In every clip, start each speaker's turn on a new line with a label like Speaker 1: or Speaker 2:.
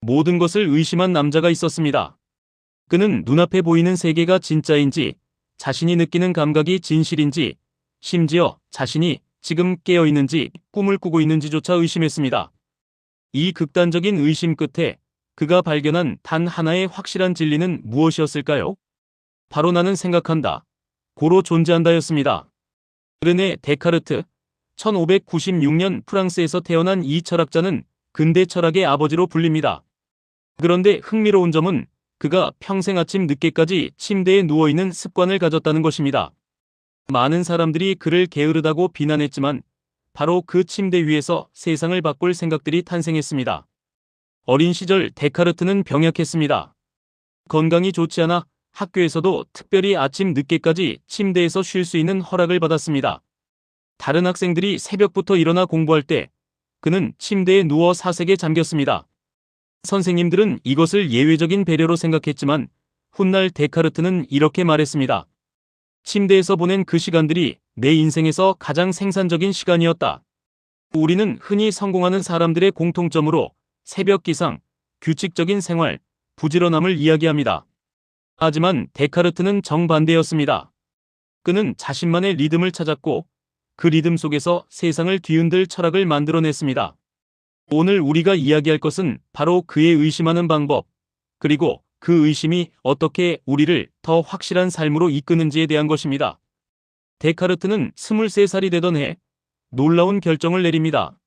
Speaker 1: 모든 것을 의심한 남자가 있었습니다. 그는 눈앞에 보이는 세계가 진짜인지, 자신이 느끼는 감각이 진실인지, 심지어 자신이 지금 깨어있는지 꿈을 꾸고 있는지조차 의심했습니다. 이 극단적인 의심 끝에 그가 발견한 단 하나의 확실한 진리는 무엇이었을까요? 바로 나는 생각한다. 고로 존재한다였습니다. 르네 데카르트, 1596년 프랑스에서 태어난 이 철학자는 근대 철학의 아버지로 불립니다. 그런데 흥미로운 점은 그가 평생 아침 늦게까지 침대에 누워있는 습관을 가졌다는 것입니다. 많은 사람들이 그를 게으르다고 비난했지만 바로 그 침대 위에서 세상을 바꿀 생각들이 탄생했습니다. 어린 시절 데카르트는 병약했습니다. 건강이 좋지 않아 학교에서도 특별히 아침 늦게까지 침대에서 쉴 수 있는 허락을 받았습니다. 다른 학생들이 새벽부터 일어나 공부할 때 그는 침대에 누워 사색에 잠겼습니다. 선생님들은 이것을 예외적인 배려로 생각했지만 훗날 데카르트는 이렇게 말했습니다. 침대에서 보낸 그 시간들이 내 인생에서 가장 생산적인 시간이었다. 우리는 흔히 성공하는 사람들의 공통점으로 새벽 기상, 규칙적인 생활, 부지런함을 이야기합니다. 하지만 데카르트는 정반대였습니다. 그는 자신만의 리듬을 찾았고 그 리듬 속에서 세상을 뒤흔들 철학을 만들어냈습니다. 오늘 우리가 이야기할 것은 바로 그의 의심하는 방법, 그리고 그 의심이 어떻게 우리를 더 확실한 삶으로 이끄는지에 대한 것입니다. 데카르트는 23살이 되던 해 놀라운 결정을 내립니다.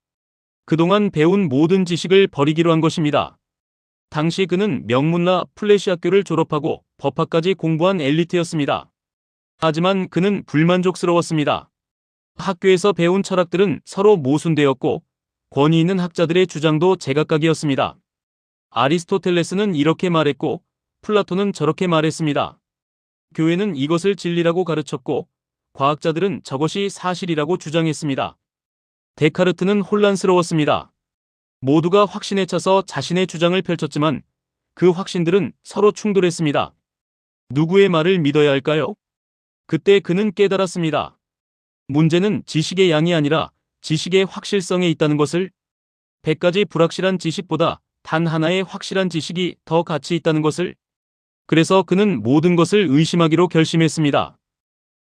Speaker 1: 그동안 배운 모든 지식을 버리기로 한 것입니다. 당시 그는 명문라 플래시 학교를 졸업하고 법학까지 공부한 엘리트였습니다. 하지만 그는 불만족스러웠습니다. 학교에서 배운 철학들은 서로 모순되었고 권위 있는 학자들의 주장도 제각각이었습니다. 아리스토텔레스는 이렇게 말했고 플라톤은 저렇게 말했습니다. 교회는 이것을 진리라고 가르쳤고 과학자들은 저것이 사실이라고 주장했습니다. 데카르트는 혼란스러웠습니다. 모두가 확신에 차서 자신의 주장을 펼쳤지만 그 확신들은 서로 충돌했습니다. 누구의 말을 믿어야 할까요? 그때 그는 깨달았습니다. 문제는 지식의 양이 아니라 지식의 확실성에 있다는 것을, 100가지 불확실한 지식보다 단 하나의 확실한 지식이 더 가치 있다는 것을. 그래서 그는 모든 것을 의심하기로 결심했습니다.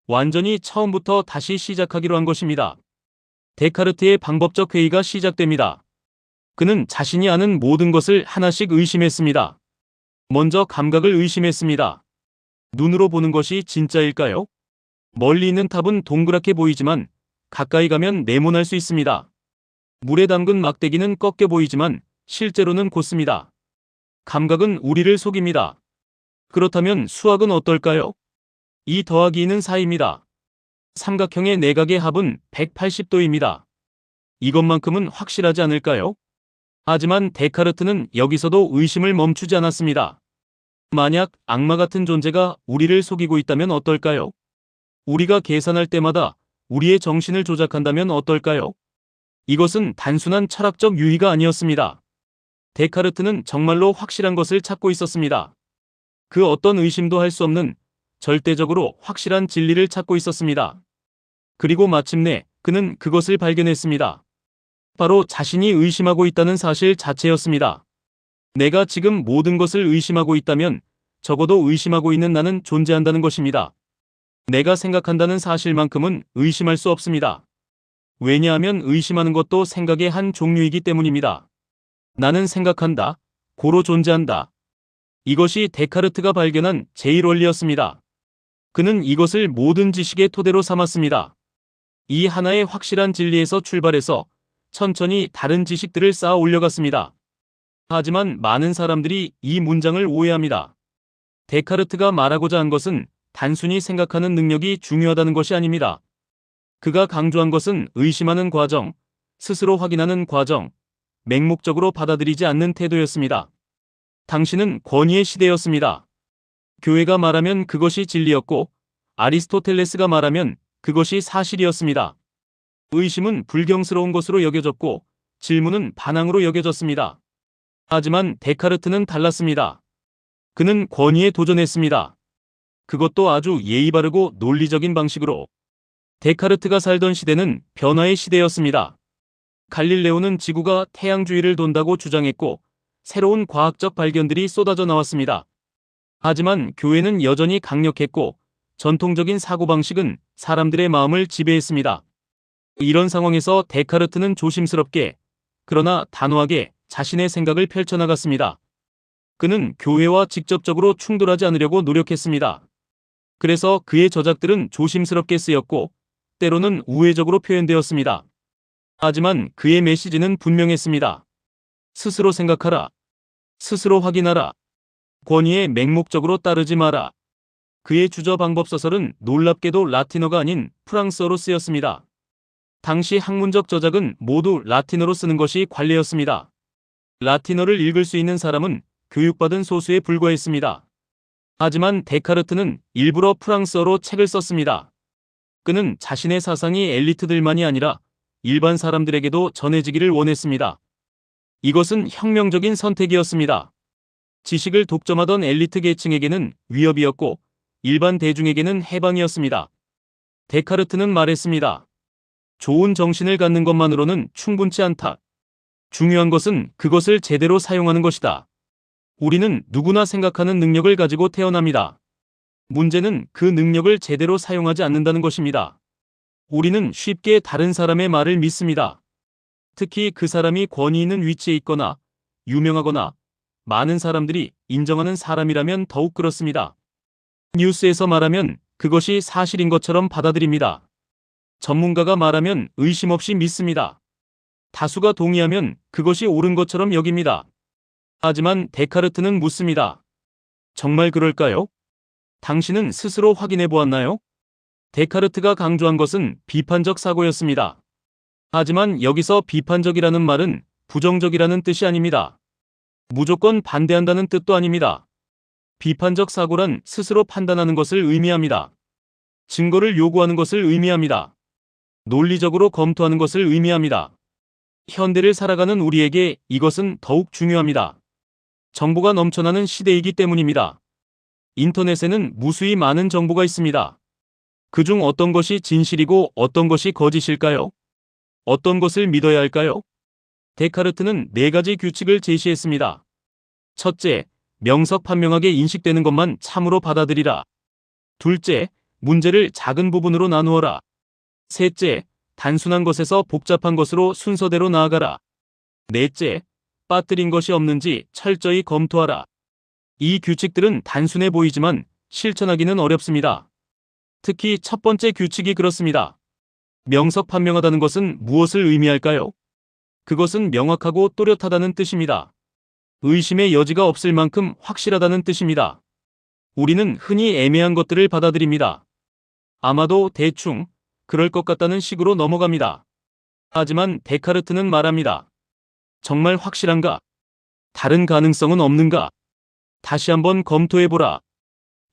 Speaker 1: 완전히 처음부터 다시 시작하기로 한 것입니다. 데카르트의 방법적 회의가 시작됩니다. 그는 자신이 아는 모든 것을 하나씩 의심했습니다. 먼저 감각을 의심했습니다. 눈으로 보는 것이 진짜일까요? 멀리 있는 탑은 동그랗게 보이지만 가까이 가면 네모날 수 있습니다. 물에 담근 막대기는 꺾여 보이지만 실제로는 곧습니다. 감각은 우리를 속입니다. 그렇다면 수학은 어떨까요? 2 더하기 2는 4입니다. 삼각형의 내각의 합은 180도입니다. 이것만큼은 확실하지 않을까요? 하지만 데카르트는 여기서도 의심을 멈추지 않았습니다. 만약 악마 같은 존재가 우리를 속이고 있다면 어떨까요? 우리가 계산할 때마다 우리의 정신을 조작한다면 어떨까요? 이것은 단순한 철학적 유의가 아니었습니다. 데카르트는 정말로 확실한 것을 찾고 있었습니다. 그 어떤 의심도 할 수 없는 절대적으로 확실한 진리를 찾고 있었습니다. 그리고 마침내 그는 그것을 발견했습니다. 바로 자신이 의심하고 있다는 사실 자체였습니다. 내가 지금 모든 것을 의심하고 있다면 적어도 의심하고 있는 나는 존재한다는 것입니다. 내가 생각한다는 사실만큼은 의심할 수 없습니다. 왜냐하면 의심하는 것도 생각의 한 종류이기 때문입니다. 나는 생각한다. 고로 존재한다. 이것이 데카르트가 발견한 제1원리였습니다. 그는 이것을 모든 지식의 토대로 삼았습니다. 이 하나의 확실한 진리에서 출발해서 천천히 다른 지식들을 쌓아 올려갔습니다. 하지만 많은 사람들이 이 문장을 오해합니다. 데카르트가 말하고자 한 것은 단순히 생각하는 능력이 중요하다는 것이 아닙니다. 그가 강조한 것은 의심하는 과정, 스스로 확인하는 과정, 맹목적으로 받아들이지 않는 태도였습니다. 당시는 권위의 시대였습니다. 교회가 말하면 그것이 진리였고 아리스토텔레스가 말하면 그것이 사실이었습니다. 의심은 불경스러운 것으로 여겨졌고 질문은 반항으로 여겨졌습니다. 하지만 데카르트는 달랐습니다. 그는 권위에 도전했습니다. 그것도 아주 예의 바르고 논리적인 방식으로. 데카르트가 살던 시대는 변화의 시대였습니다. 갈릴레오는 지구가 태양 주위를 돈다고 주장했고 새로운 과학적 발견들이 쏟아져 나왔습니다. 하지만 교회는 여전히 강력했고 전통적인 사고방식은 사람들의 마음을 지배했습니다. 이런 상황에서 데카르트는 조심스럽게 그러나 단호하게 자신의 생각을 펼쳐나갔습니다. 그는 교회와 직접적으로 충돌하지 않으려고 노력했습니다. 그래서 그의 저작들은 조심스럽게 쓰였고 때로는 우회적으로 표현되었습니다. 하지만 그의 메시지는 분명했습니다. 스스로 생각하라. 스스로 확인하라. 권위에 맹목적으로 따르지 마라. 그의 주저 방법 서설은 놀랍게도 라틴어가 아닌 프랑스어로 쓰였습니다. 당시 학문적 저작은 모두 라틴어로 쓰는 것이 관례였습니다. 라틴어를 읽을 수 있는 사람은 교육받은 소수에 불과했습니다. 하지만 데카르트는 일부러 프랑스어로 책을 썼습니다. 그는 자신의 사상이 엘리트들만이 아니라 일반 사람들에게도 전해지기를 원했습니다. 이것은 혁명적인 선택이었습니다. 지식을 독점하던 엘리트 계층에게는 위협이었고 일반 대중에게는 해방이었습니다. 데카르트는 말했습니다. 좋은 정신을 갖는 것만으로는 충분치 않다. 중요한 것은 그것을 제대로 사용하는 것이다. 우리는 누구나 생각하는 능력을 가지고 태어납니다. 문제는 그 능력을 제대로 사용하지 않는다는 것입니다. 우리는 쉽게 다른 사람의 말을 믿습니다. 특히 그 사람이 권위 있는 위치에 있거나 유명하거나 많은 사람들이 인정하는 사람이라면 더욱 그렇습니다. 뉴스에서 말하면 그것이 사실인 것처럼 받아들입니다. 전문가가 말하면 의심 없이 믿습니다. 다수가 동의하면 그것이 옳은 것처럼 여깁니다. 하지만 데카르트는 묻습니다. 정말 그럴까요? 당신은 스스로 확인해 보았나요? 데카르트가 강조한 것은 비판적 사고였습니다. 하지만 여기서 비판적이라는 말은 부정적이라는 뜻이 아닙니다. 무조건 반대한다는 뜻도 아닙니다. 비판적 사고란 스스로 판단하는 것을 의미합니다. 증거를 요구하는 것을 의미합니다. 논리적으로 검토하는 것을 의미합니다. 현대를 살아가는 우리에게 이것은 더욱 중요합니다. 정보가 넘쳐나는 시대이기 때문입니다. 인터넷에는 무수히 많은 정보가 있습니다. 그중 어떤 것이 진실이고 어떤 것이 거짓일까요? 어떤 것을 믿어야 할까요? 데카르트는 4가지 규칙을 제시했습니다. 첫째, 명석판명하게 인식되는 것만 참으로 받아들이라. 둘째, 문제를 작은 부분으로 나누어라. 셋째, 단순한 것에서 복잡한 것으로 순서대로 나아가라. 넷째, 빠뜨린 것이 없는지 철저히 검토하라. 이 규칙들은 단순해 보이지만 실천하기는 어렵습니다. 특히 첫 번째 규칙이 그렇습니다. 명석판명하다는 것은 무엇을 의미할까요? 그것은 명확하고 또렷하다는 뜻입니다. 의심의 여지가 없을 만큼 확실하다는 뜻입니다. 우리는 흔히 애매한 것들을 받아들입니다. 아마도 대충 그럴 것 같다는 식으로 넘어갑니다. 하지만 데카르트는 말합니다. 정말 확실한가? 다른 가능성은 없는가? 다시 한번 검토해보라.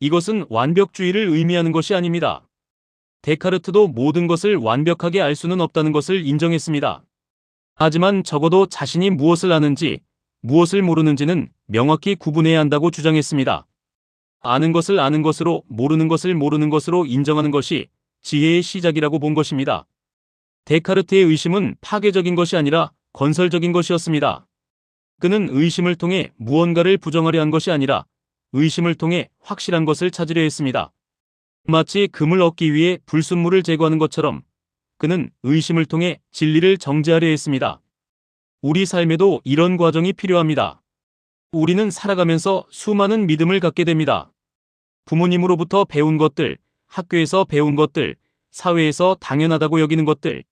Speaker 1: 이것은 완벽주의를 의미하는 것이 아닙니다. 데카르트도 모든 것을 완벽하게 알 수는 없다는 것을 인정했습니다. 하지만 적어도 자신이 무엇을 아는지, 무엇을 모르는지는 명확히 구분해야 한다고 주장했습니다. 아는 것을 아는 것으로, 모르는 것을 모르는 것으로 인정하는 것이 지혜의 시작이라고 본 것입니다. 데카르트의 의심은 파괴적인 것이 아니라 건설적인 것이었습니다. 그는 의심을 통해 무언가를 부정하려 한 것이 아니라 의심을 통해 확실한 것을 찾으려 했습니다. 마치 금을 얻기 위해 불순물을 제거하는 것처럼 그는 의심을 통해 진리를 정제하려 했습니다. 우리 삶에도 이런 과정이 필요합니다. 우리는 살아가면서 수많은 믿음을 갖게 됩니다. 부모님으로부터 배운 것들, 학교에서 배운 것들, 사회에서 당연하다고 여기는 것들.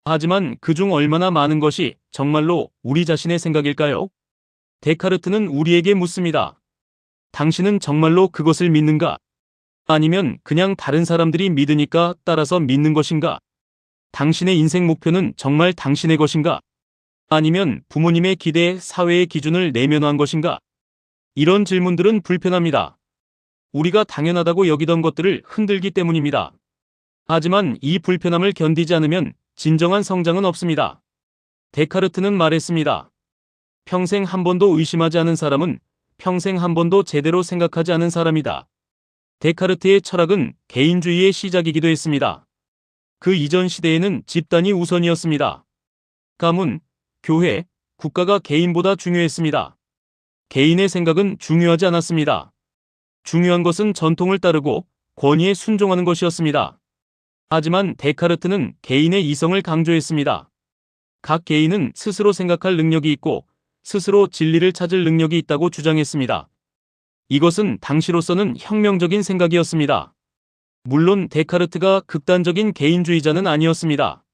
Speaker 1: 하지만 그중 얼마나 많은 것이 정말로 우리 자신의 생각일까요? 데카르트는 우리에게 묻습니다. 당신은 정말로 그것을 믿는가? 아니면 그냥 다른 사람들이 믿으니까 따라서 믿는 것인가? 당신의 인생 목표는 정말 당신의 것인가? 아니면 부모님의 기대, 사회의 기준을 내면화한 것인가? 이런 질문들은 불편합니다. 우리가 당연하다고 여기던 것들을 흔들기 때문입니다. 하지만 이 불편함을 견디지 않으면 진정한 성장은 없습니다. 데카르트는 말했습니다. 평생 한 번도 의심하지 않은 사람은 평생 한 번도 제대로 생각하지 않은 사람이다. 데카르트의 철학은 개인주의의 시작이기도 했습니다. 그 이전 시대에는 집단이 우선이었습니다. 가문, 교회, 국가가 개인보다 중요했습니다. 개인의 생각은 중요하지 않았습니다. 중요한 것은 전통을 따르고 권위에 순종하는 것이었습니다. 하지만 데카르트는 개인의 이성을 강조했습니다. 각 개인은 스스로 생각할 능력이 있고 스스로 진리를 찾을 능력이 있다고 주장했습니다. 이것은 당시로서는 혁명적인 생각이었습니다. 물론 데카르트가 극단적인 개인주의자는 아니었습니다.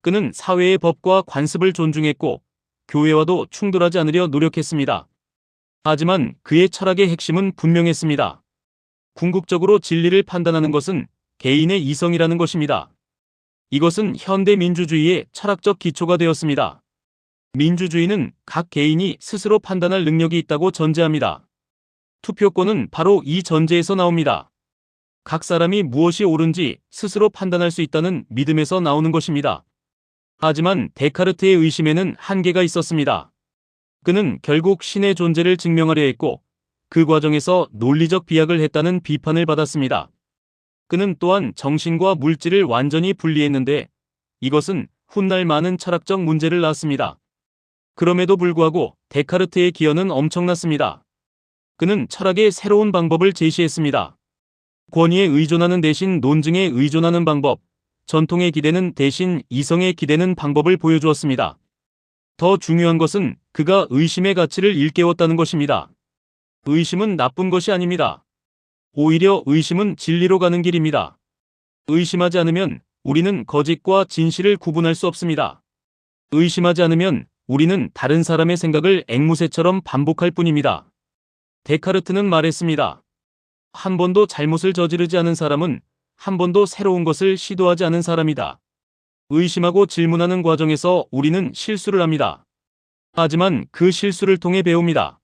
Speaker 1: 그는 사회의 법과 관습을 존중했고 교회와도 충돌하지 않으려 노력했습니다. 하지만 그의 철학의 핵심은 분명했습니다. 궁극적으로 진리를 판단하는 것은 개인의 이성이라는 것입니다. 이것은 현대 민주주의의 철학적 기초가 되었습니다. 민주주의는 각 개인이 스스로 판단할 능력이 있다고 전제합니다. 투표권은 바로 이 전제에서 나옵니다. 각 사람이 무엇이 옳은지 스스로 판단할 수 있다는 믿음에서 나오는 것입니다. 하지만 데카르트의 의심에는 한계가 있었습니다. 그는 결국 신의 존재를 증명하려 했고 그 과정에서 논리적 비약을 했다는 비판을 받았습니다. 그는 또한 정신과 물질을 완전히 분리했는데 이것은 훗날 많은 철학적 문제를 낳았습니다. 그럼에도 불구하고 데카르트의 기여는 엄청났습니다. 그는 철학의 새로운 방법을 제시했습니다. 권위에 의존하는 대신 논증에 의존하는 방법, 전통에 기대는 대신 이성에 기대는 방법을 보여주었습니다. 더 중요한 것은 그가 의심의 가치를 일깨웠다는 것입니다. 의심은 나쁜 것이 아닙니다. 오히려 의심은 진리로 가는 길입니다. 의심하지 않으면 우리는 거짓과 진실을 구분할 수 없습니다. 의심하지 않으면 우리는 다른 사람의 생각을 앵무새처럼 반복할 뿐입니다. 데카르트는 말했습니다. 한 번도 잘못을 저지르지 않은 사람은 한 번도 새로운 것을 시도하지 않은 사람이다. 의심하고 질문하는 과정에서 우리는 실수를 합니다. 하지만 그 실수를 통해 배웁니다.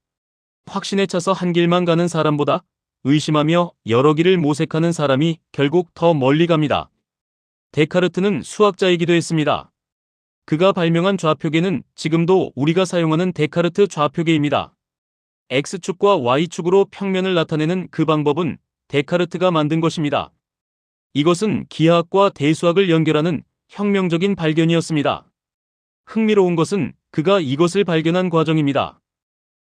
Speaker 1: 확신에 차서 한 길만 가는 사람보다 의심하며 여러 길을 모색하는 사람이 결국 더 멀리 갑니다. 데카르트는 수학자이기도 했습니다. 그가 발명한 좌표계는 지금도 우리가 사용하는 데카르트 좌표계입니다. X축과 Y축으로 평면을 나타내는 그 방법은 데카르트가 만든 것입니다. 이것은 기하학과 대수학을 연결하는 혁명적인 발견이었습니다. 흥미로운 것은 그가 이것을 발견한 과정입니다.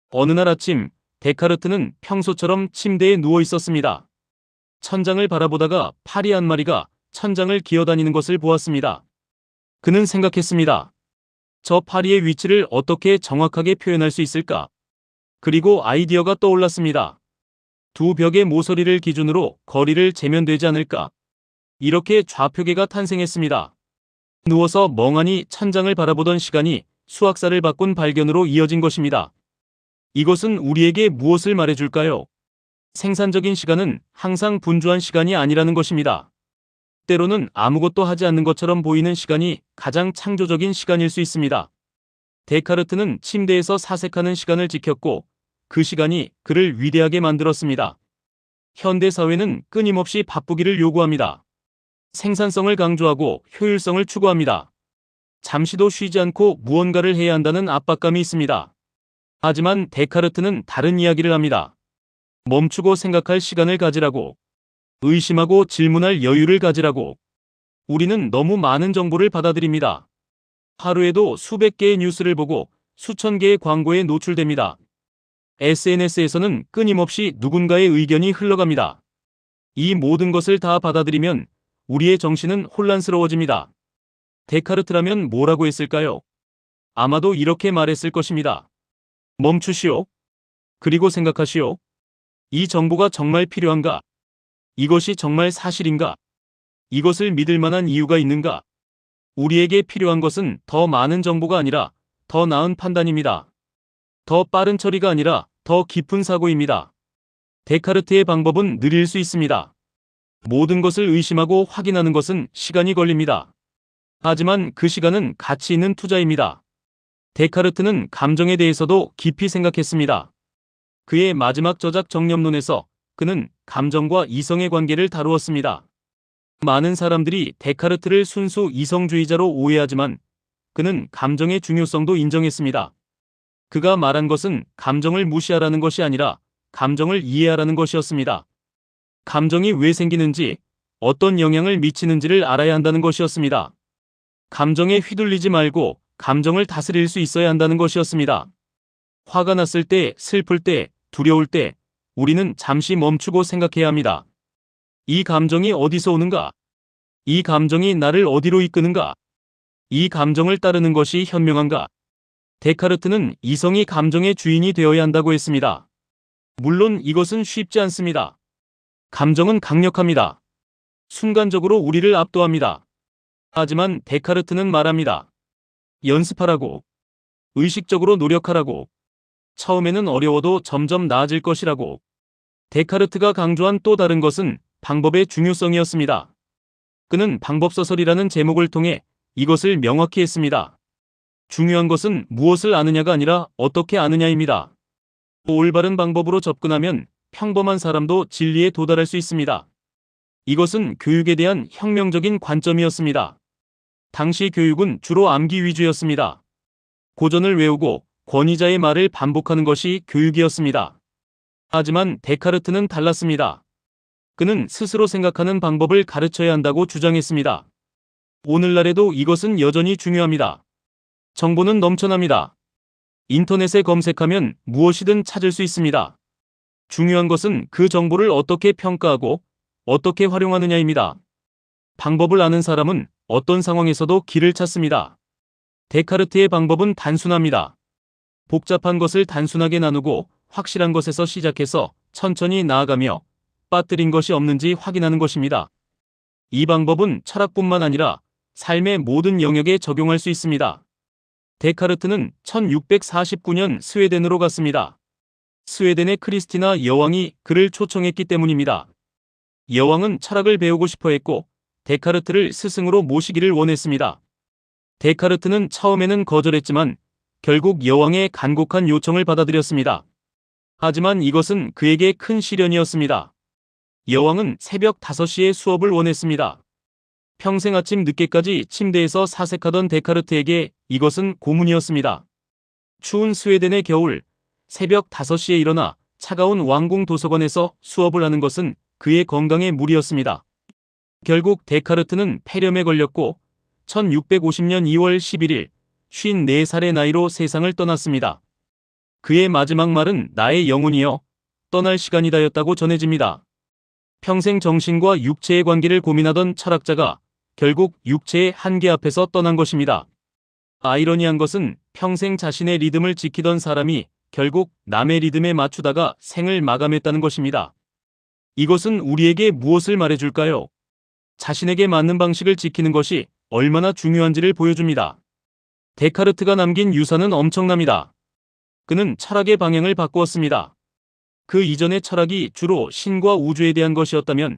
Speaker 1: 어느 날 아침 데카르트는 평소처럼 침대에 누워 있었습니다. 천장을 바라보다가 파리 한 마리가 천장을 기어다니는 것을 보았습니다. 그는 생각했습니다. 저 파리의 위치를 어떻게 정확하게 표현할 수 있을까? 그리고 아이디어가 떠올랐습니다. 두 벽의 모서리를 기준으로 거리를 재면 되지 않을까? 이렇게 좌표계가 탄생했습니다. 누워서 멍하니 천장을 바라보던 시간이 수학사를 바꾼 발견으로 이어진 것입니다. 이것은 우리에게 무엇을 말해줄까요? 생산적인 시간은 항상 분주한 시간이 아니라는 것입니다. 때로는 아무것도 하지 않는 것처럼 보이는 시간이 가장 창조적인 시간일 수 있습니다. 데카르트는 침대에서 사색하는 시간을 지켰고 그 시간이 그를 위대하게 만들었습니다. 현대 사회는 끊임없이 바쁘기를 요구합니다. 생산성을 강조하고 효율성을 추구합니다. 잠시도 쉬지 않고 무언가를 해야 한다는 압박감이 있습니다. 하지만 데카르트는 다른 이야기를 합니다. 멈추고 생각할 시간을 가지라고. 의심하고 질문할 여유를 가지라고. 우리는 너무 많은 정보를 받아들입니다. 하루에도 수백 개의 뉴스를 보고 수천 개의 광고에 노출됩니다. SNS에서는 끊임없이 누군가의 의견이 흘러갑니다. 이 모든 것을 다 받아들이면 우리의 정신은 혼란스러워집니다. 데카르트라면 뭐라고 했을까요? 아마도 이렇게 말했을 것입니다. 멈추시오. 그리고 생각하시오. 이 정보가 정말 필요한가? 이것이 정말 사실인가? 이것을 믿을 만한 이유가 있는가? 우리에게 필요한 것은 더 많은 정보가 아니라 더 나은 판단입니다. 더 빠른 처리가 아니라 더 깊은 사고입니다. 데카르트의 방법은 느릴 수 있습니다. 모든 것을 의심하고 확인하는 것은 시간이 걸립니다. 하지만 그 시간은 가치 있는 투자입니다. 데카르트는 감정에 대해서도 깊이 생각했습니다. 그의 마지막 저작 정념론에서 그는 감정과 이성의 관계를 다루었습니다. 많은 사람들이 데카르트를 순수 이성주의자로 오해하지만 그는 감정의 중요성도 인정했습니다. 그가 말한 것은 감정을 무시하라는 것이 아니라 감정을 이해하라는 것이었습니다. 감정이 왜 생기는지, 어떤 영향을 미치는지를 알아야 한다는 것이었습니다. 감정에 휘둘리지 말고 감정을 다스릴 수 있어야 한다는 것이었습니다. 화가 났을 때, 슬플 때, 두려울 때 우리는 잠시 멈추고 생각해야 합니다. 이 감정이 어디서 오는가? 이 감정이 나를 어디로 이끄는가? 이 감정을 따르는 것이 현명한가? 데카르트는 이성이 감정의 주인이 되어야 한다고 했습니다. 물론 이것은 쉽지 않습니다. 감정은 강력합니다. 순간적으로 우리를 압도합니다. 하지만 데카르트는 말합니다. 연습하라고. 의식적으로 노력하라고. 처음에는 어려워도 점점 나아질 것이라고. 데카르트가 강조한 또 다른 것은 방법의 중요성이었습니다. 그는 방법서설이라는 제목을 통해 이것을 명확히 했습니다. 중요한 것은 무엇을 아느냐가 아니라 어떻게 아느냐입니다. 올바른 방법으로 접근하면 평범한 사람도 진리에 도달할 수 있습니다. 이것은 교육에 대한 혁명적인 관점이었습니다. 당시 교육은 주로 암기 위주였습니다. 고전을 외우고 권위자의 말을 반복하는 것이 교육이었습니다. 하지만 데카르트는 달랐습니다. 그는 스스로 생각하는 방법을 가르쳐야 한다고 주장했습니다. 오늘날에도 이것은 여전히 중요합니다. 정보는 넘쳐납니다. 인터넷에 검색하면 무엇이든 찾을 수 있습니다. 중요한 것은 그 정보를 어떻게 평가하고 어떻게 활용하느냐입니다. 방법을 아는 사람은 어떤 상황에서도 길을 찾습니다. 데카르트의 방법은 단순합니다. 복잡한 것을 단순하게 나누고 확실한 것에서 시작해서 천천히 나아가며 빠뜨린 것이 없는지 확인하는 것입니다. 이 방법은 철학뿐만 아니라 삶의 모든 영역에 적용할 수 있습니다. 데카르트는 1649년 스웨덴으로 갔습니다. 스웨덴의 크리스티나 여왕이 그를 초청했기 때문입니다. 여왕은 철학을 배우고 싶어 했고 데카르트를 스승으로 모시기를 원했습니다. 데카르트는 처음에는 거절했지만 결국 여왕의 간곡한 요청을 받아들였습니다. 하지만 이것은 그에게 큰 시련이었습니다. 여왕은 새벽 5시에 수업을 원했습니다. 평생 아침 늦게까지 침대에서 사색하던 데카르트에게 이것은 고문이었습니다. 추운 스웨덴의 겨울, 새벽 5시에 일어나 차가운 왕궁 도서관에서 수업을 하는 것은 그의 건강에 무리였습니다. 결국 데카르트는 폐렴에 걸렸고 1650년 2월 11일 54살의 나이로 세상을 떠났습니다. 그의 마지막 말은 나의 영혼이여 떠날 시간이다였다고 전해집니다. 평생 정신과 육체의 관계를 고민하던 철학자가 결국 육체의 한계 앞에서 떠난 것입니다. 아이러니한 것은 평생 자신의 리듬을 지키던 사람이 결국 남의 리듬에 맞추다가 생을 마감했다는 것입니다. 이것은 우리에게 무엇을 말해줄까요? 자신에게 맞는 방식을 지키는 것이 얼마나 중요한지를 보여줍니다. 데카르트가 남긴 유산은 엄청납니다. 그는 철학의 방향을 바꾸었습니다. 그 이전의 철학이 주로 신과 우주에 대한 것이었다면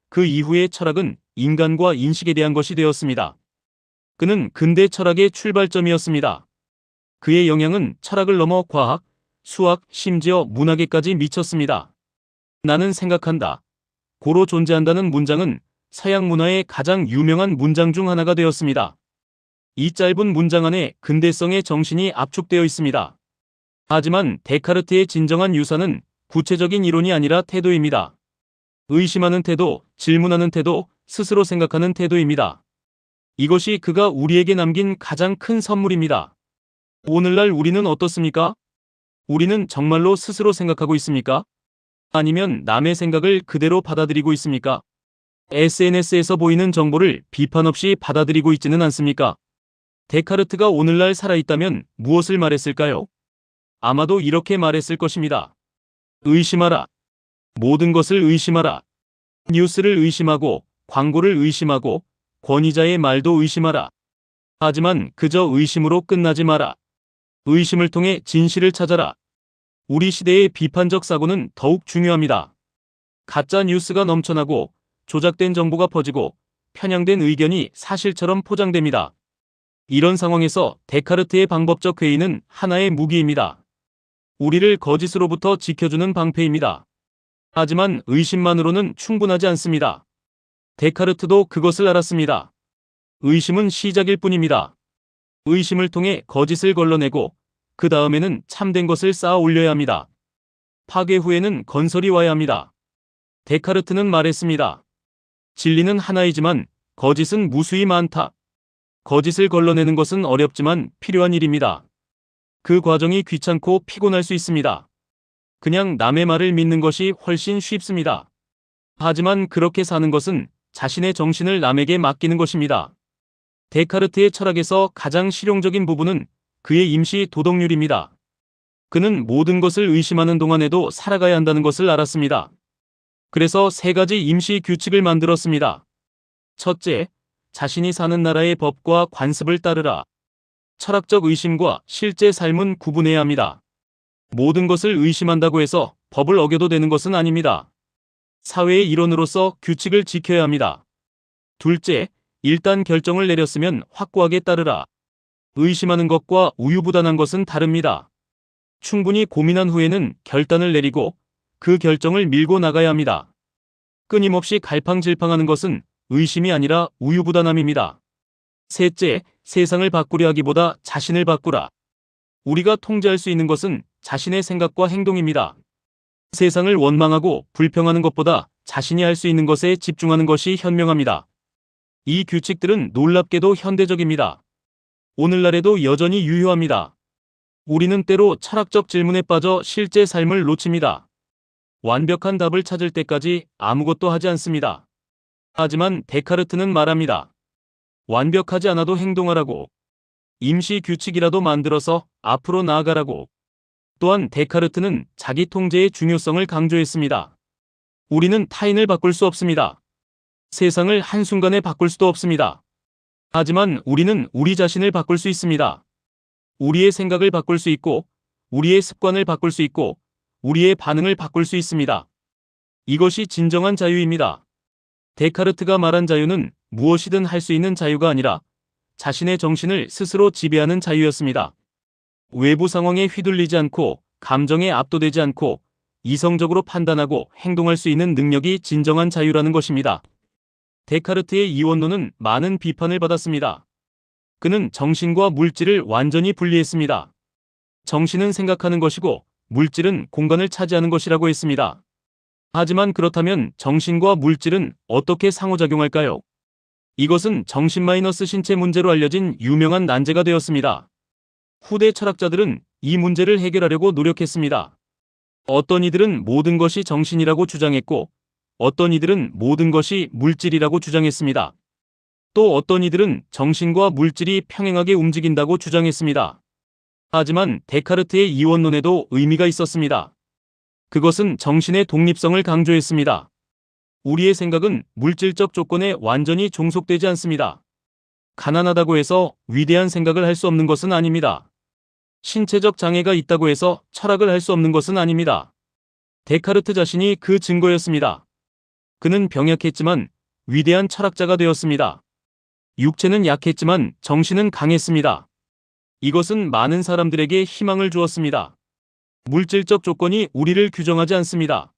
Speaker 1: 그 이후의 철학은 인간과 인식에 대한 것이 되었습니다. 그는 근대 철학의 출발점이었습니다. 그의 영향은 철학을 넘어 과학, 수학, 심지어 문학에까지 미쳤습니다. 나는 생각한다. 고로 존재한다는 문장은 서양 문화의 가장 유명한 문장 중 하나가 되었습니다. 이 짧은 문장 안에 근대성의 정신이 압축되어 있습니다. 하지만 데카르트의 진정한 유산은 구체적인 이론이 아니라 태도입니다. 의심하는 태도, 질문하는 태도, 스스로 생각하는 태도입니다. 이것이 그가 우리에게 남긴 가장 큰 선물입니다. 오늘날 우리는 어떻습니까? 우리는 정말로 스스로 생각하고 있습니까? 아니면 남의 생각을 그대로 받아들이고 있습니까? SNS에서 보이는 정보를 비판 없이 받아들이고 있지는 않습니까? 데카르트가 오늘날 살아있다면 무엇을 말했을까요? 아마도 이렇게 말했을 것입니다. 의심하라. 모든 것을 의심하라. 뉴스를 의심하고 광고를 의심하고 권위자의 말도 의심하라. 하지만 그저 의심으로 끝나지 마라. 의심을 통해 진실을 찾아라. 우리 시대의 비판적 사고는 더욱 중요합니다. 가짜 뉴스가 넘쳐나고 조작된 정보가 퍼지고 편향된 의견이 사실처럼 포장됩니다. 이런 상황에서 데카르트의 방법적 회의는 하나의 무기입니다. 우리를 거짓으로부터 지켜주는 방패입니다. 하지만 의심만으로는 충분하지 않습니다. 데카르트도 그것을 알았습니다. 의심은 시작일 뿐입니다. 의심을 통해 거짓을 걸러내고 그 다음에는 참된 것을 쌓아 올려야 합니다. 파괴 후에는 건설이 와야 합니다. 데카르트는 말했습니다. 진리는 하나이지만 거짓은 무수히 많다. 거짓을 걸러내는 것은 어렵지만 필요한 일입니다. 그 과정이 귀찮고 피곤할 수 있습니다. 그냥 남의 말을 믿는 것이 훨씬 쉽습니다. 하지만 그렇게 사는 것은 자신의 정신을 남에게 맡기는 것입니다. 데카르트의 철학에서 가장 실용적인 부분은 그의 임시 도덕률입니다. 그는 모든 것을 의심하는 동안에도 살아가야 한다는 것을 알았습니다. 그래서 세 가지 임시 규칙을 만들었습니다. 첫째, 자신이 사는 나라의 법과 관습을 따르라. 철학적 의심과 실제 삶은 구분해야 합니다. 모든 것을 의심한다고 해서 법을 어겨도 되는 것은 아닙니다. 사회의 일원으로서 규칙을 지켜야 합니다. 둘째, 일단 결정을 내렸으면 확고하게 따르라. 의심하는 것과 우유부단한 것은 다릅니다. 충분히 고민한 후에는 결단을 내리고 그 결정을 밀고 나가야 합니다. 끊임없이 갈팡질팡하는 것은 의심이 아니라 우유부단함입니다. 셋째, 세상을 바꾸려 하기보다 자신을 바꾸라. 우리가 통제할 수 있는 것은 자신의 생각과 행동입니다. 세상을 원망하고 불평하는 것보다 자신이 할 수 있는 것에 집중하는 것이 현명합니다. 이 규칙들은 놀랍게도 현대적입니다. 오늘날에도 여전히 유효합니다. 우리는 때로 철학적 질문에 빠져 실제 삶을 놓칩니다. 완벽한 답을 찾을 때까지 아무것도 하지 않습니다. 하지만 데카르트는 말합니다. 완벽하지 않아도 행동하라고. 임시 규칙이라도 만들어서 앞으로 나아가라고. 또한 데카르트는 자기 통제의 중요성을 강조했습니다. 우리는 타인을 바꿀 수 없습니다. 세상을 한순간에 바꿀 수도 없습니다. 하지만 우리는 우리 자신을 바꿀 수 있습니다. 우리의 생각을 바꿀 수 있고, 우리의 습관을 바꿀 수 있고, 우리의 반응을 바꿀 수 있습니다. 이것이 진정한 자유입니다. 데카르트가 말한 자유는 무엇이든 할 수 있는 자유가 아니라 자신의 정신을 스스로 지배하는 자유였습니다. 외부 상황에 휘둘리지 않고, 감정에 압도되지 않고, 이성적으로 판단하고 행동할 수 있는 능력이 진정한 자유라는 것입니다. 데카르트의 이원론은 많은 비판을 받았습니다. 그는 정신과 물질을 완전히 분리했습니다. 정신은 생각하는 것이고 물질은 공간을 차지하는 것이라고 했습니다. 하지만 그렇다면 정신과 물질은 어떻게 상호작용할까요? 이것은 정신 마이너스 신체 문제로 알려진 유명한 난제가 되었습니다. 후대 철학자들은 이 문제를 해결하려고 노력했습니다. 어떤 이들은 모든 것이 정신이라고 주장했고, 어떤 이들은 모든 것이 물질이라고 주장했습니다. 또 어떤 이들은 정신과 물질이 평행하게 움직인다고 주장했습니다. 하지만 데카르트의 이원론에도 의미가 있었습니다. 그것은 정신의 독립성을 강조했습니다. 우리의 생각은 물질적 조건에 완전히 종속되지 않습니다. 가난하다고 해서 위대한 생각을 할 수 없는 것은 아닙니다. 신체적 장애가 있다고 해서 철학을 할 수 없는 것은 아닙니다. 데카르트 자신이 그 증거였습니다. 그는 병약했지만 위대한 철학자가 되었습니다. 육체는 약했지만 정신은 강했습니다. 이것은 많은 사람들에게 희망을 주었습니다. 물질적 조건이 우리를 규정하지 않습니다.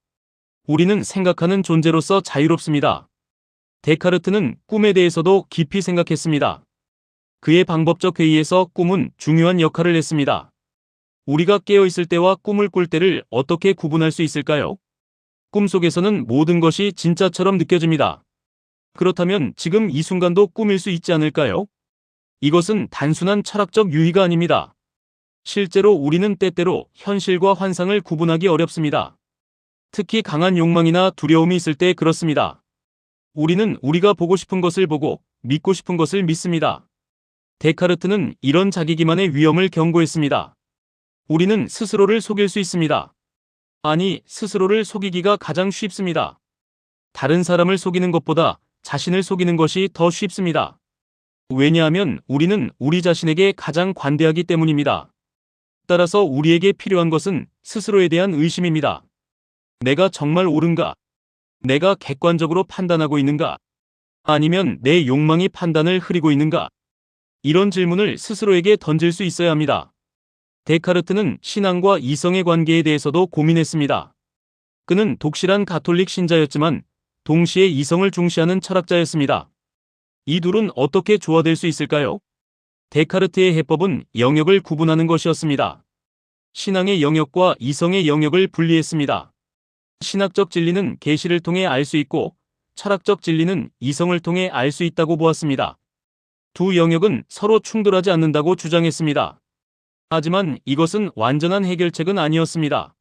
Speaker 1: 우리는 생각하는 존재로서 자유롭습니다. 데카르트는 꿈에 대해서도 깊이 생각했습니다. 그의 방법적 회의에서 꿈은 중요한 역할을 했습니다. 우리가 깨어있을 때와 꿈을 꿀 때를 어떻게 구분할 수 있을까요? 꿈속에서는 모든 것이 진짜처럼 느껴집니다. 그렇다면 지금 이 순간도 꿈일 수 있지 않을까요? 이것은 단순한 철학적 유의가 아닙니다. 실제로 우리는 때때로 현실과 환상을 구분하기 어렵습니다. 특히 강한 욕망이나 두려움이 있을 때 그렇습니다. 우리는 우리가 보고 싶은 것을 보고 믿고 싶은 것을 믿습니다. 데카르트는 이런 자기 기만의 위험을 경고했습니다. 우리는 스스로를 속일 수 있습니다. 아니, 스스로를 속이기가 가장 쉽습니다. 다른 사람을 속이는 것보다 자신을 속이는 것이 더 쉽습니다. 왜냐하면 우리는 우리 자신에게 가장 관대하기 때문입니다. 따라서 우리에게 필요한 것은 스스로에 대한 의심입니다. 내가 정말 옳은가? 내가 객관적으로 판단하고 있는가? 아니면 내 욕망이 판단을 흐리고 있는가? 이런 질문을 스스로에게 던질 수 있어야 합니다. 데카르트는 신앙과 이성의 관계에 대해서도 고민했습니다. 그는 독실한 가톨릭 신자였지만 동시에 이성을 중시하는 철학자였습니다. 이 둘은 어떻게 조화될 수 있을까요? 데카르트의 해법은 영역을 구분하는 것이었습니다. 신앙의 영역과 이성의 영역을 분리했습니다. 신학적 진리는 계시를 통해 알 수 있고 철학적 진리는 이성을 통해 알 수 있다고 보았습니다. 두 영역은 서로 충돌하지 않는다고 주장했습니다. 하지만 이것은 완전한 해결책은 아니었습니다.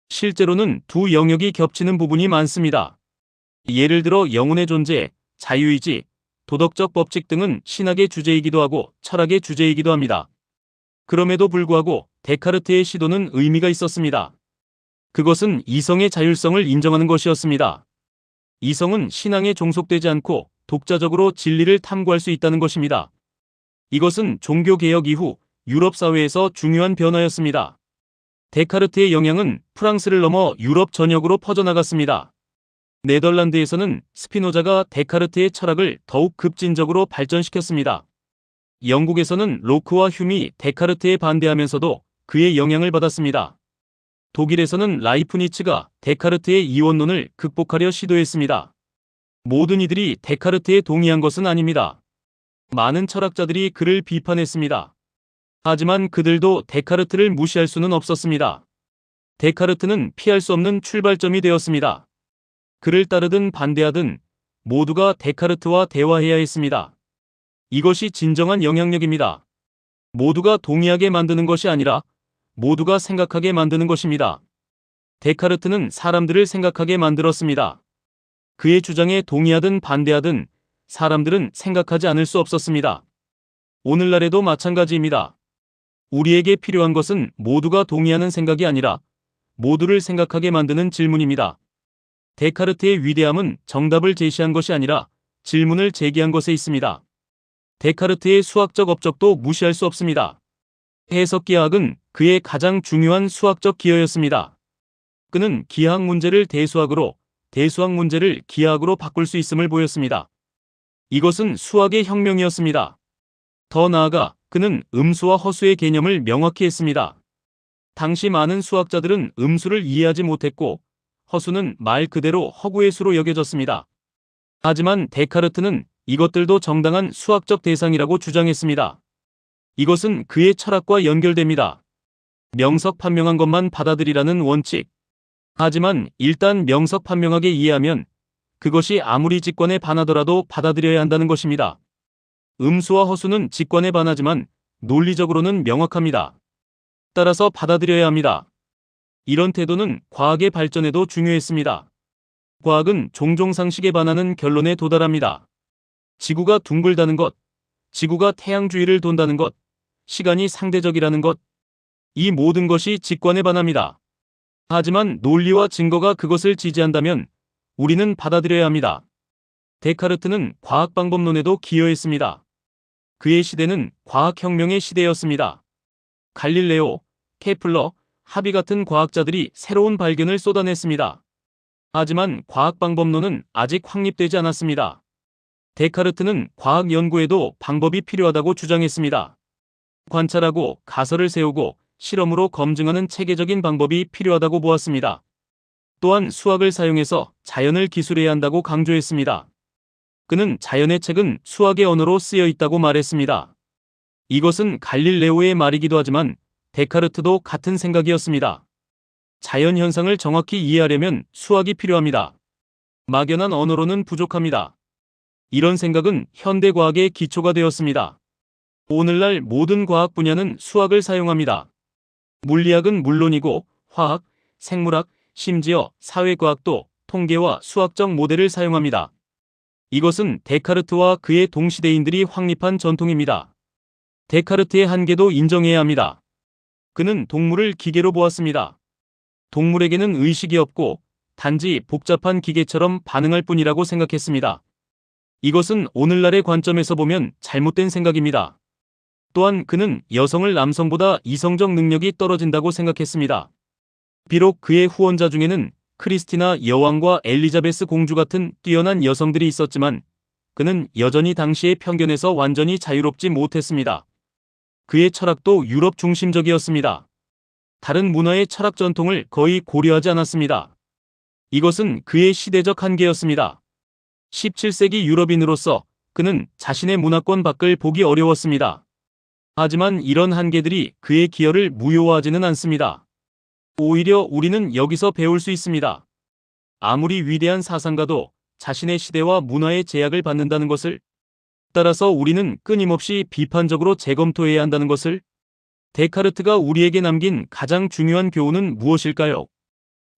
Speaker 1: 실제로는 두 영역이 겹치는 부분이 많습니다. 예를 들어 영혼의 존재, 자유의지, 도덕적 법칙 등은 신학의 주제이기도 하고 철학의 주제이기도 합니다. 그럼에도 불구하고 데카르트의 시도는 의미가 있었습니다. 그것은 이성의 자율성을 인정하는 것이었습니다. 이성은 신앙에 종속되지 않고 독자적으로 진리를 탐구할 수 있다는 것입니다. 이것은 종교개혁 이후 유럽 사회에서 중요한 변화였습니다. 데카르트의 영향은 프랑스를 넘어 유럽 전역으로 퍼져나갔습니다. 네덜란드에서는 스피노자가 데카르트의 철학을 더욱 급진적으로 발전시켰습니다. 영국에서는 로크와 휴미 데카르트에 반대하면서도 그의 영향을 받았습니다. 독일에서는 라이프니츠가 데카르트의 이원론을 극복하려 시도했습니다. 모든 이들이 데카르트에 동의한 것은 아닙니다. 많은 철학자들이 그를 비판했습니다. 하지만 그들도 데카르트를 무시할 수는 없었습니다. 데카르트는 피할 수 없는 출발점이 되었습니다. 그를 따르든 반대하든 모두가 데카르트와 대화해야 했습니다. 이것이 진정한 영향력입니다. 모두가 동의하게 만드는 것이 아니라 모두가 생각하게 만드는 것입니다. 데카르트는 사람들을 생각하게 만들었습니다. 그의 주장에 동의하든 반대하든 사람들은 생각하지 않을 수 없었습니다. 오늘날에도 마찬가지입니다. 우리에게 필요한 것은 모두가 동의하는 생각이 아니라 모두를 생각하게 만드는 질문입니다. 데카르트의 위대함은 정답을 제시한 것이 아니라 질문을 제기한 것에 있습니다. 데카르트의 수학적 업적도 무시할 수 없습니다. 해석기하학은 그의 가장 중요한 수학적 기여였습니다. 그는 기하학 문제를 대수학으로, 대수학 문제를 기하학으로 바꿀 수 있음을 보였습니다. 이것은 수학의 혁명이었습니다. 더 나아가 그는 음수와 허수의 개념을 명확히 했습니다. 당시 많은 수학자들은 음수를 이해하지 못했고 허수는 말 그대로 허구의 수로 여겨졌습니다. 하지만 데카르트는 이것들도 정당한 수학적 대상이라고 주장했습니다. 이것은 그의 철학과 연결됩니다. 명석판명한 것만 받아들이라는 원칙. 하지만 일단 명석판명하게 이해하면 그것이 아무리 직관에 반하더라도 받아들여야 한다는 것입니다. 음수와 허수는 직관에 반하지만 논리적으로는 명확합니다. 따라서 받아들여야 합니다. 이런 태도는 과학의 발전에도 중요했습니다. 과학은 종종 상식에 반하는 결론에 도달합니다. 지구가 둥글다는 것, 지구가 태양 주위를 돈다는 것, 시간이 상대적이라는 것, 이 모든 것이 직관에 반합니다. 하지만 논리와 증거가 그것을 지지한다면 우리는 받아들여야 합니다. 데카르트는 과학방법론에도 기여했습니다. 그의 시대는 과학혁명의 시대였습니다. 갈릴레오, 케플러, 하비 같은 과학자들이 새로운 발견을 쏟아냈습니다. 하지만 과학방법론은 아직 확립되지 않았습니다. 데카르트는 과학 연구에도 방법이 필요하다고 주장했습니다. 관찰하고 가설을 세우고 실험으로 검증하는 체계적인 방법이 필요하다고 보았습니다. 또한 수학을 사용해서 자연을 기술해야 한다고 강조했습니다. 그는 자연의 책은 수학의 언어로 쓰여 있다고 말했습니다. 이것은 갈릴레오의 말이기도 하지만 데카르트도 같은 생각이었습니다. 자연 현상을 정확히 이해하려면 수학이 필요합니다. 막연한 언어로는 부족합니다. 이런 생각은 현대 과학의 기초가 되었습니다. 오늘날 모든 과학 분야는 수학을 사용합니다. 물리학은 물론이고 화학, 생물학, 심지어 사회과학도 통계와 수학적 모델을 사용합니다. 이것은 데카르트와 그의 동시대인들이 확립한 전통입니다. 데카르트의 한계도 인정해야 합니다. 그는 동물을 기계로 보았습니다. 동물에게는 의식이 없고 단지 복잡한 기계처럼 반응할 뿐이라고 생각했습니다. 이것은 오늘날의 관점에서 보면 잘못된 생각입니다. 또한 그는 여성을 남성보다 이성적 능력이 떨어진다고 생각했습니다. 비록 그의 후원자 중에는 크리스티나 여왕과 엘리자베스 공주 같은 뛰어난 여성들이 있었지만 그는 여전히 당시의 편견에서 완전히 자유롭지 못했습니다. 그의 철학도 유럽 중심적이었습니다. 다른 문화의 철학 전통을 거의 고려하지 않았습니다. 이것은 그의 시대적 한계였습니다. 17세기 유럽인으로서 그는 자신의 문화권 밖을 보기 어려웠습니다. 하지만 이런 한계들이 그의 기여를 무효화하지는 않습니다. 오히려 우리는 여기서 배울 수 있습니다. 아무리 위대한 사상가도 자신의 시대와 문화의 제약을 받는다는 것을, 따라서 우리는 끊임없이 비판적으로 재검토해야 한다는 것을, 데카르트가 우리에게 남긴 가장 중요한 교훈은 무엇일까요?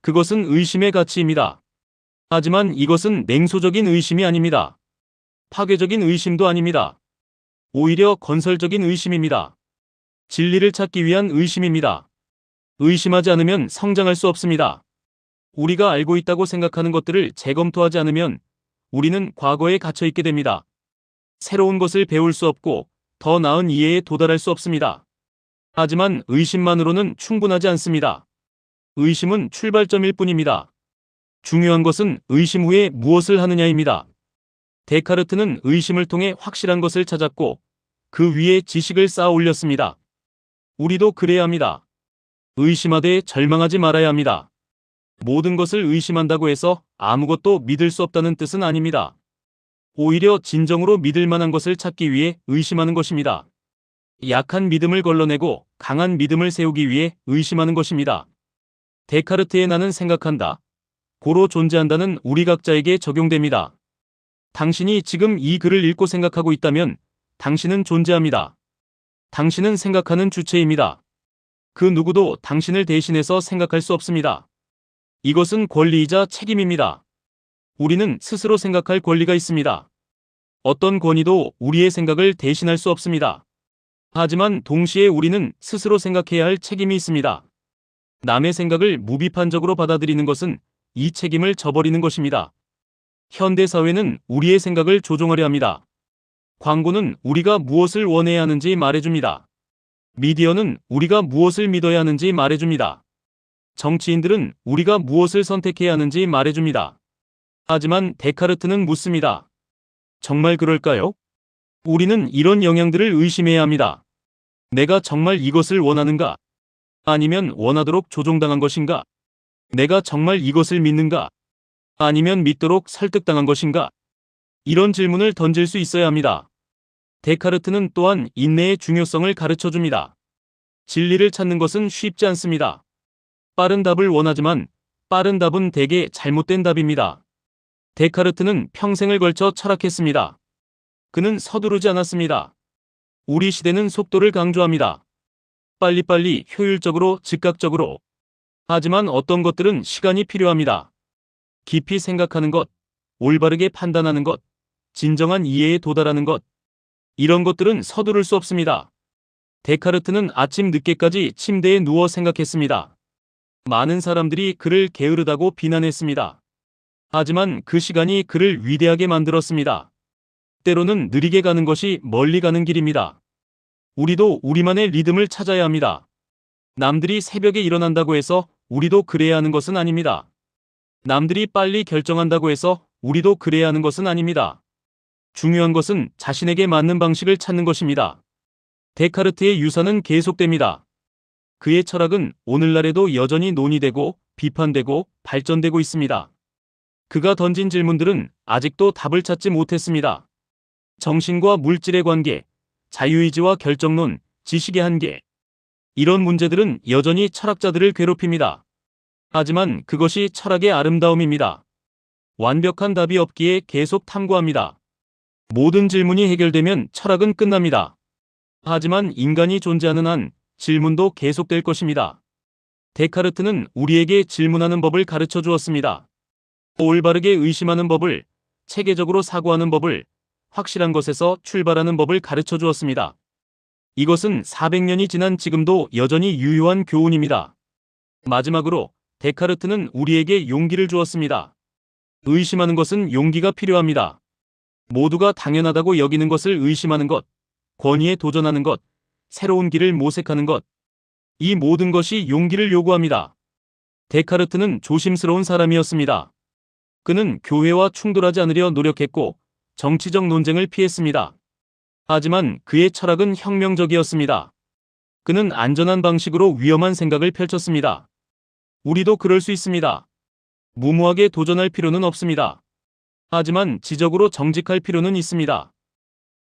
Speaker 1: 그것은 의심의 가치입니다. 하지만 이것은 냉소적인 의심이 아닙니다. 파괴적인 의심도 아닙니다. 오히려 건설적인 의심입니다. 진리를 찾기 위한 의심입니다. 의심하지 않으면 성장할 수 없습니다. 우리가 알고 있다고 생각하는 것들을 재검토하지 않으면 우리는 과거에 갇혀 있게 됩니다. 새로운 것을 배울 수 없고 더 나은 이해에 도달할 수 없습니다. 하지만 의심만으로는 충분하지 않습니다. 의심은 출발점일 뿐입니다. 중요한 것은 의심 후에 무엇을 하느냐입니다. 데카르트는 의심을 통해 확실한 것을 찾았고 그 위에 지식을 쌓아 올렸습니다. 우리도 그래야 합니다. 의심하되 절망하지 말아야 합니다. 모든 것을 의심한다고 해서 아무것도 믿을 수 없다는 뜻은 아닙니다. 오히려 진정으로 믿을 만한 것을 찾기 위해 의심하는 것입니다. 약한 믿음을 걸러내고 강한 믿음을 세우기 위해 의심하는 것입니다. 데카르트의 나는 생각한다. 고로 존재한다는 우리 각자에게 적용됩니다. 당신이 지금 이 글을 읽고 생각하고 있다면 당신은 존재합니다. 당신은 생각하는 주체입니다. 그 누구도 당신을 대신해서 생각할 수 없습니다. 이것은 권리이자 책임입니다. 우리는 스스로 생각할 권리가 있습니다. 어떤 권위도 우리의 생각을 대신할 수 없습니다. 하지만 동시에 우리는 스스로 생각해야 할 책임이 있습니다. 남의 생각을 무비판적으로 받아들이는 것은 이 책임을 저버리는 것입니다. 현대 사회는 우리의 생각을 조종하려 합니다. 광고는 우리가 무엇을 원해야 하는지 말해줍니다. 미디어는 우리가 무엇을 믿어야 하는지 말해줍니다. 정치인들은 우리가 무엇을 선택해야 하는지 말해줍니다. 하지만 데카르트는 묻습니다. 정말 그럴까요? 우리는 이런 영향들을 의심해야 합니다. 내가 정말 이것을 원하는가? 아니면 원하도록 조종당한 것인가? 내가 정말 이것을 믿는가? 아니면 믿도록 설득당한 것인가? 이런 질문을 던질 수 있어야 합니다. 데카르트는 또한 인내의 중요성을 가르쳐 줍니다. 진리를 찾는 것은 쉽지 않습니다. 빠른 답을 원하지만 빠른 답은 대개 잘못된 답입니다. 데카르트는 평생을 걸쳐 철학했습니다. 그는 서두르지 않았습니다. 우리 시대는 속도를 강조합니다. 빨리빨리, 효율적으로, 즉각적으로. 하지만 어떤 것들은 시간이 필요합니다. 깊이 생각하는 것, 올바르게 판단하는 것, 진정한 이해에 도달하는 것. 이런 것들은 서두를 수 없습니다. 데카르트는 아침 늦게까지 침대에 누워 생각했습니다. 많은 사람들이 그를 게으르다고 비난했습니다. 하지만 그 시간이 그를 위대하게 만들었습니다. 때로는 느리게 가는 것이 멀리 가는 길입니다. 우리도 우리만의 리듬을 찾아야 합니다. 남들이 새벽에 일어난다고 해서 우리도 그래야 하는 것은 아닙니다. 남들이 빨리 결정한다고 해서 우리도 그래야 하는 것은 아닙니다. 중요한 것은 자신에게 맞는 방식을 찾는 것입니다. 데카르트의 유산은 계속됩니다. 그의 철학은 오늘날에도 여전히 논의되고 비판되고 발전되고 있습니다. 그가 던진 질문들은 아직도 답을 찾지 못했습니다. 정신과 물질의 관계, 자유의지와 결정론, 지식의 한계. 이런 문제들은 여전히 철학자들을 괴롭힙니다. 하지만 그것이 철학의 아름다움입니다. 완벽한 답이 없기에 계속 탐구합니다. 모든 질문이 해결되면 철학은 끝납니다. 하지만 인간이 존재하는 한 질문도 계속될 것입니다. 데카르트는 우리에게 질문하는 법을 가르쳐 주었습니다. 올바르게 의심하는 법을, 체계적으로 사고하는 법을, 확실한 것에서 출발하는 법을 가르쳐 주었습니다. 이것은 400년이 지난 지금도 여전히 유효한 교훈입니다. 마지막으로 데카르트는 우리에게 용기를 주었습니다. 의심하는 것은 용기가 필요합니다. 모두가 당연하다고 여기는 것을 의심하는 것, 권위에 도전하는 것, 새로운 길을 모색하는 것. 이 모든 것이 용기를 요구합니다. 데카르트는 조심스러운 사람이었습니다. 그는 교회와 충돌하지 않으려 노력했고 정치적 논쟁을 피했습니다. 하지만 그의 철학은 혁명적이었습니다. 그는 안전한 방식으로 위험한 생각을 펼쳤습니다. 우리도 그럴 수 있습니다. 무모하게 도전할 필요는 없습니다. 하지만 지적으로 정직할 필요는 있습니다.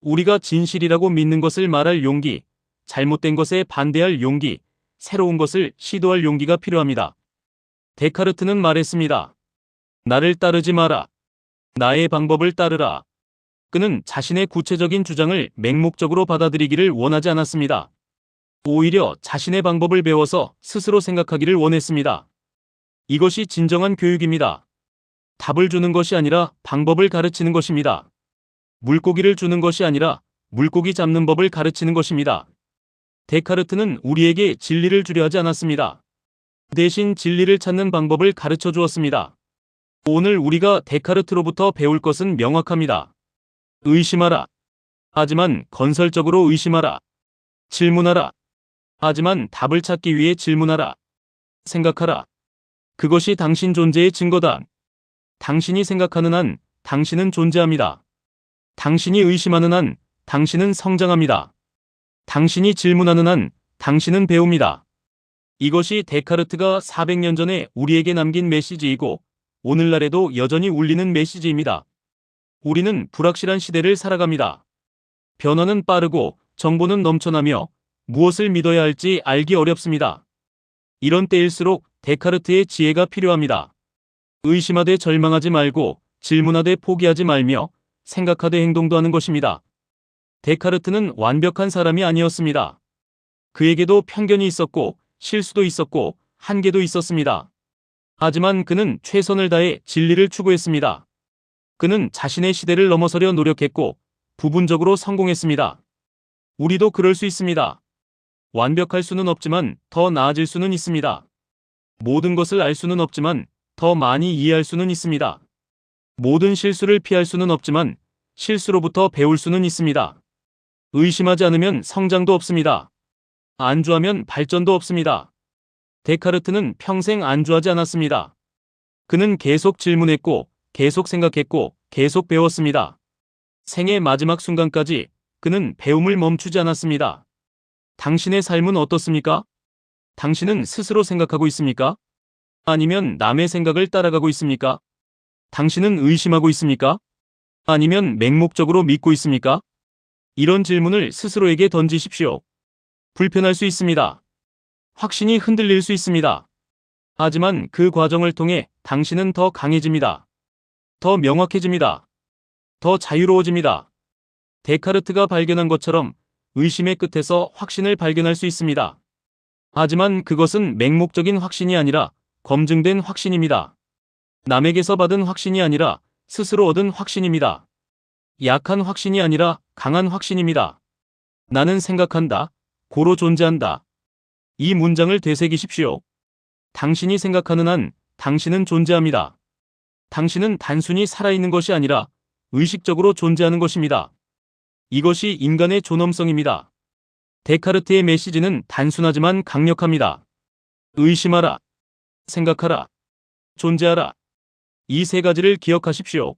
Speaker 1: 우리가 진실이라고 믿는 것을 말할 용기, 잘못된 것에 반대할 용기, 새로운 것을 시도할 용기가 필요합니다. 데카르트는 말했습니다. 나를 따르지 마라. 나의 방법을 따르라. 그는 자신의 구체적인 주장을 맹목적으로 받아들이기를 원하지 않았습니다. 오히려 자신의 방법을 배워서 스스로 생각하기를 원했습니다. 이것이 진정한 교육입니다. 답을 주는 것이 아니라 방법을 가르치는 것입니다. 물고기를 주는 것이 아니라 물고기 잡는 법을 가르치는 것입니다. 데카르트는 우리에게 진리를 주려 하지 않았습니다. 대신 진리를 찾는 방법을 가르쳐 주었습니다. 오늘 우리가 데카르트로부터 배울 것은 명확합니다. 의심하라. 하지만 건설적으로 의심하라. 질문하라. 하지만 답을 찾기 위해 질문하라. 생각하라. 그것이 당신 존재의 증거다. 당신이 생각하는 한 당신은 존재합니다. 당신이 의심하는 한 당신은 성장합니다. 당신이 질문하는 한 당신은 배웁니다. 이것이 데카르트가 400년 전에 우리에게 남긴 메시지이고 오늘날에도 여전히 울리는 메시지입니다. 우리는 불확실한 시대를 살아갑니다. 변화는 빠르고 정보는 넘쳐나며 무엇을 믿어야 할지 알기 어렵습니다. 이런 때일수록 데카르트의 지혜가 필요합니다. 의심하되 절망하지 말고 질문하되 포기하지 말며 생각하되 행동도 하는 것입니다. 데카르트는 완벽한 사람이 아니었습니다. 그에게도 편견이 있었고 실수도 있었고 한계도 있었습니다. 하지만 그는 최선을 다해 진리를 추구했습니다. 그는 자신의 시대를 넘어서려 노력했고 부분적으로 성공했습니다. 우리도 그럴 수 있습니다. 완벽할 수는 없지만 더 나아질 수는 있습니다. 모든 것을 알 수는 없지만 더 많이 이해할 수는 있습니다. 모든 실수를 피할 수는 없지만 실수로부터 배울 수는 있습니다. 의심하지 않으면 성장도 없습니다. 안주하면 발전도 없습니다. 데카르트는 평생 안주하지 않았습니다. 그는 계속 질문했고 계속 생각했고 계속 배웠습니다. 생의 마지막 순간까지 그는 배움을 멈추지 않았습니다. 당신의 삶은 어떻습니까? 당신은 스스로 생각하고 있습니까? 아니면 남의 생각을 따라가고 있습니까? 당신은 의심하고 있습니까? 아니면 맹목적으로 믿고 있습니까? 이런 질문을 스스로에게 던지십시오. 불편할 수 있습니다. 확신이 흔들릴 수 있습니다. 하지만 그 과정을 통해 당신은 더 강해집니다. 더 명확해집니다. 더 자유로워집니다. 데카르트가 발견한 것처럼 의심의 끝에서 확신을 발견할 수 있습니다. 하지만 그것은 맹목적인 확신이 아니라 검증된 확신입니다. 남에게서 받은 확신이 아니라 스스로 얻은 확신입니다. 약한 확신이 아니라 강한 확신입니다. 나는 생각한다. 고로 존재한다. 이 문장을 되새기십시오. 당신이 생각하는 한 당신은 존재합니다. 당신은 단순히 살아있는 것이 아니라 의식적으로 존재하는 것입니다. 이것이 인간의 존엄성입니다. 데카르트의 메시지는 단순하지만 강력합니다. 의심하라. 생각하라. 존재하라. 이 세 가지를 기억하십시오.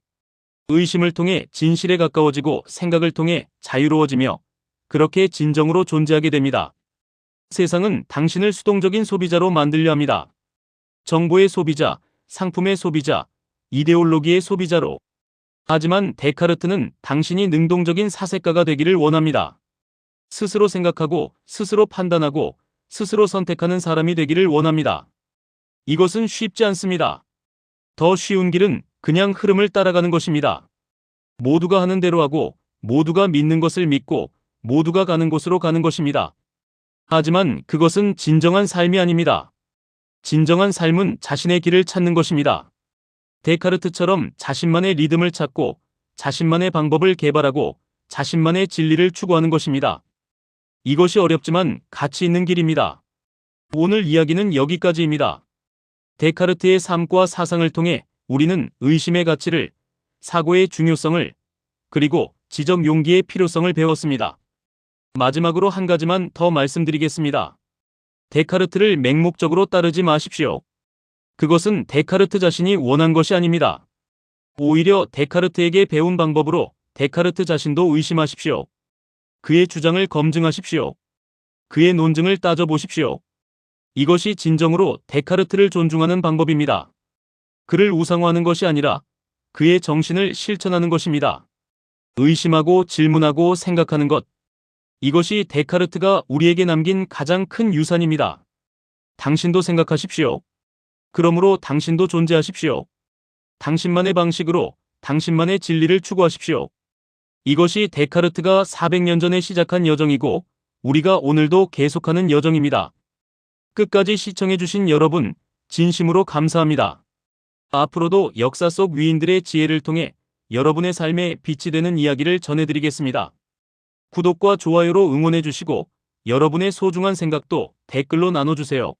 Speaker 1: 의심을 통해 진실에 가까워지고 생각을 통해 자유로워지며 그렇게 진정으로 존재하게 됩니다. 세상은 당신을 수동적인 소비자로 만들려 합니다. 정보의 소비자, 상품의 소비자, 이데올로기의 소비자로. 하지만 데카르트는 당신이 능동적인 사색가가 되기를 원합니다. 스스로 생각하고 스스로 판단하고 스스로 선택하는 사람이 되기를 원합니다. 이것은 쉽지 않습니다. 더 쉬운 길은 그냥 흐름을 따라가는 것입니다. 모두가 하는 대로 하고 모두가 믿는 것을 믿고 모두가 가는 곳으로 가는 것입니다. 하지만 그것은 진정한 삶이 아닙니다. 진정한 삶은 자신의 길을 찾는 것입니다. 데카르트처럼 자신만의 리듬을 찾고 자신만의 방법을 개발하고 자신만의 진리를 추구하는 것입니다. 이것이 어렵지만 가치 있는 길입니다. 오늘 이야기는 여기까지입니다. 데카르트의 삶과 사상을 통해 우리는 의심의 가치를, 사고의 중요성을, 그리고 지적 용기의 필요성을 배웠습니다. 마지막으로 한 가지만 더 말씀드리겠습니다. 데카르트를 맹목적으로 따르지 마십시오. 그것은 데카르트 자신이 원한 것이 아닙니다. 오히려 데카르트에게 배운 방법으로 데카르트 자신도 의심하십시오. 그의 주장을 검증하십시오. 그의 논증을 따져보십시오. 이것이 진정으로 데카르트를 존중하는 방법입니다. 그를 우상화하는 것이 아니라 그의 정신을 실천하는 것입니다. 의심하고 질문하고 생각하는 것. 이것이 데카르트가 우리에게 남긴 가장 큰 유산입니다. 당신도 생각하십시오. 그러므로 당신도 존재하십시오. 당신만의 방식으로 당신만의 진리를 추구하십시오. 이것이 데카르트가 400년 전에 시작한 여정이고 우리가 오늘도 계속하는 여정입니다. 끝까지 시청해주신 여러분, 진심으로 감사합니다. 앞으로도 역사 속 위인들의 지혜를 통해 여러분의 삶에 빛이 되는 이야기를 전해드리겠습니다. 구독과 좋아요로 응원해주시고 여러분의 소중한 생각도 댓글로 나눠주세요.